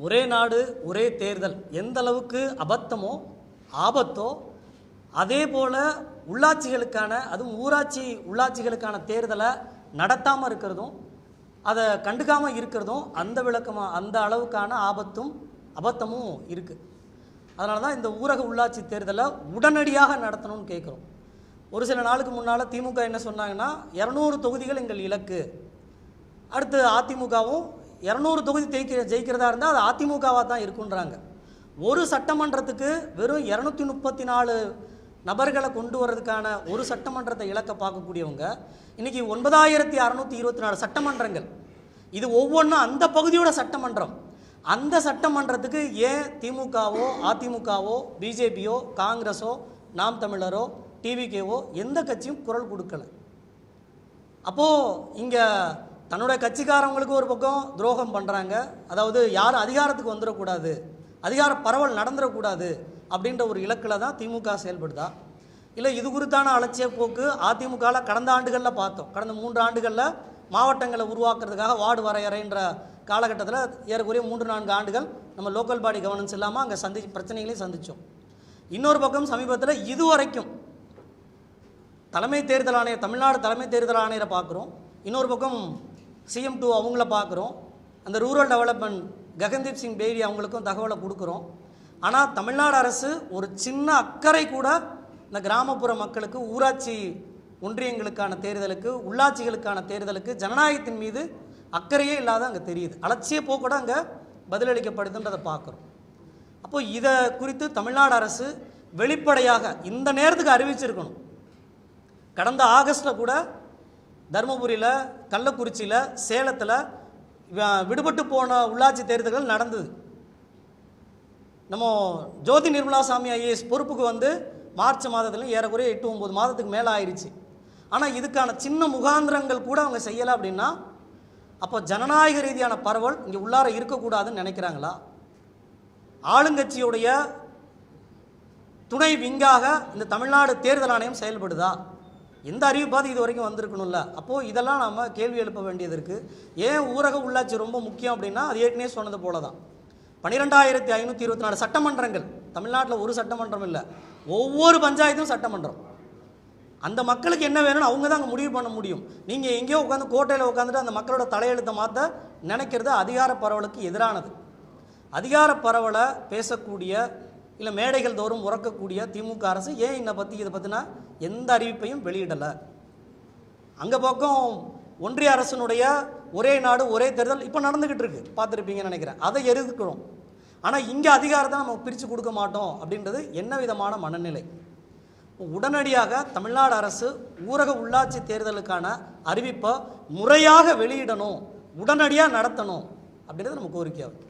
ஒரே நாடு ஒரே தேர்தல் எந்த அளவுக்கு அபத்தமோ ஆபத்தோ அதே போல் உள்ளாட்சிகளுக்கான அதுவும் உள்ளாட்சிகளுக்கான தேர்தலை நடத்தாமல் இருக்கிறதும் அதை கண்டுக்காமல் இருக்கிறதும் அந்த அளவுக்கான அபத்தமும் இருக்குது. அதனால தான் இந்த ஊரக உள்ளாட்சி தேர்தலை உடனடியாக நடத்தணும்னு கேட்குறோம். ஒரு சில நாளுக்கு முன்னால் திமுக என்ன சொன்னாங்கன்னா 200 தொகுதிகள் எங்கள் இலக்கு, அடுத்து அதிமுகவும் 200 தொகுதி ஜெயிக்கிறதா இருந்தால் அது அதிமுகவாக தான் இருக்குன்றாங்க. ஒரு சட்டமன்றத்துக்கு வெறும் 234 நபர்களை கொண்டு வர்றதுக்கான ஒரு சட்டமன்றத்தை இலக்க பார்க்கக்கூடியவங்க இன்றைக்கி 9624 சட்டமன்றங்கள், இது ஒவ்வொன்றும் அந்த பகுதியோட சட்டமன்றம். அந்த சட்டமன்றத்துக்கு ஏன் திமுகவோ அதிமுகவோ பிஜேபியோ காங்கிரஸோ நாம் தமிழரோ டிவிகேவோ எந்த கட்சியும் குரல் கொடுக்கல? அப்போது இங்கே தன்னுடைய கட்சிக்காரவங்களுக்கு ஒரு பக்கம் துரோகம் பண்ணுறாங்க, அதாவது யாரும் அதிகாரத்துக்கு வந்துடக்கூடாது, அதிகார பரவல் நடந்துடக்கூடாது அப்படின்ற ஒரு இலக்கில் தான் திமுக செயல்படுதா? இல்லை இது குறித்தான அலட்சிய போக்கு அதிமுகவில் கடந்த ஆண்டுகளில் பார்த்தோம். கடந்த 3 ஆண்டுகளில் மாவட்டங்களை உருவாக்குறதுக்காக வார்டு வரையறைன்ற காலகட்டத்தில் ஏறக்குறைய 3-4 ஆண்டுகள் நம்ம லோக்கல் பாடி கவர்னன்ஸ் இல்லாமல் அங்கே பிரச்சனைகளையும் சந்தித்தோம். இன்னொரு பக்கம் சமீபத்தில் இதுவரைக்கும் தலைமை தேர்தல் ஆணையர், தமிழ்நாடு தலைமை தேர்தல் ஆணையரை பார்க்குறோம், இன்னொரு பக்கம் CM2 அவங்கள பார்க்குறோம், அந்த ரூரல் டெவலப்மெண்ட் ககன்தீப் சிங் பேடி அவங்களுக்கும் தகவலை கொடுக்குறோம். ஆனால் தமிழ்நாடு அரசு ஒரு சின்ன அக்கறை கூட இந்த கிராமப்புற மக்களுக்கு, ஊராட்சி ஒன்றியங்களுக்கான தேர்தலுக்கு, உள்ளாட்சிகளுக்கான தேர்தலுக்கு ஜனநாயகத்தின் மீது அக்கறையே இல்லாத அங்கே தெரியுது. அலட்சிய போக்கூட அங்கே பதிலளிக்கப்படுதுன்றதை பார்க்குறோம். அப்போது இதை குறித்து தமிழ்நாடு அரசு வெளிப்படையாக இந்த நேரத்துக்கு அறிவிச்சிருக்கணும். கடந்த ஆகஸ்ட்டில் கூட தருமபுரியில், கள்ளக்குறிச்சியில், சேலத்தில் விடுபட்டு போன உள்ளாட்சி தேர்தல்கள் நடந்தது. நம்ம ஜோதி நிர்மலா சாமி IAS பொறுப்புக்கு வந்து மார்ச் மாதத்துலையும் ஏறக்குறைய 8-9 மாதத்துக்கு மேலே ஆயிடுச்சு. ஆனால் இதுக்கான சின்ன முகாந்திரங்கள் கூட அவங்க செய்யலை. அப்படின்னா அப்போ ஜனநாயக ரீதியான பரவல் இங்கே உள்ளார இருக்கக்கூடாதுன்னு நினைக்கிறாங்களா? ஆளுங்கட்சியுடைய துணை விங்காக இந்த தமிழ்நாடு தேர்தல் ஆணையம் செயல்படுதா? எந்த அறிவிப்பாது இது வரைக்கும் வந்திருக்கணும்ல? அப்போது இதெல்லாம் நம்ம கேள்வி எழுப்ப வேண்டியது இருக்குது. ஏன் ஊரக உள்ளாட்சி ரொம்ப முக்கியம் அப்படின்னா அது ஏற்கனவே சொன்னது போல தான் 12524 சட்டமன்றங்கள் தமிழ்நாட்டில், ஒரு சட்டமன்றம் இல்லை, ஒவ்வொரு பஞ்சாயத்தும் சட்டமன்றம். அந்த மக்களுக்கு என்ன வேணும்னு அவங்க தான் அங்கே முடிவு பண்ண முடியும். நீங்கள் எங்கேயோ உட்காந்து கோட்டையில் உட்காந்துட்டு அந்த மக்களோட தலையெழுத்தை மாற்ற நினைக்கிறது அதிகார பரவலுக்கு எதிரானது. அதிகார பரவலை பேசக்கூடிய இல்லை மேடைகள் தோறும் உறக்கக்கூடிய திமுக அரசு ஏன் இதை பற்றினா எந்த அறிவிப்பையும் வெளியிடலை? அங்கே பக்கம் ஒன்றிய அரசினுடைய ஒரே நாடு ஒரே தேர்தல் இப்போ நடந்துக்கிட்டு இருக்கு, பார்த்துருப்பீங்கன்னு நினைக்கிறேன். அதை எதிர்க்கிறோம். ஆனால் இங்கே அதிகாரத்தை நம்ம பிரித்து கொடுக்க மாட்டோம் அப்படின்றது என்ன விதமான மனநிலை? உடனடியாக தமிழ்நாடு அரசு ஊரக உள்ளாட்சி தேர்தலுக்கான அறிவிப்பை முறையாக வெளியிடணும், உடனடியாக நடத்தணும் அப்படின்றது நம்ம கோரிக்கையாகும்.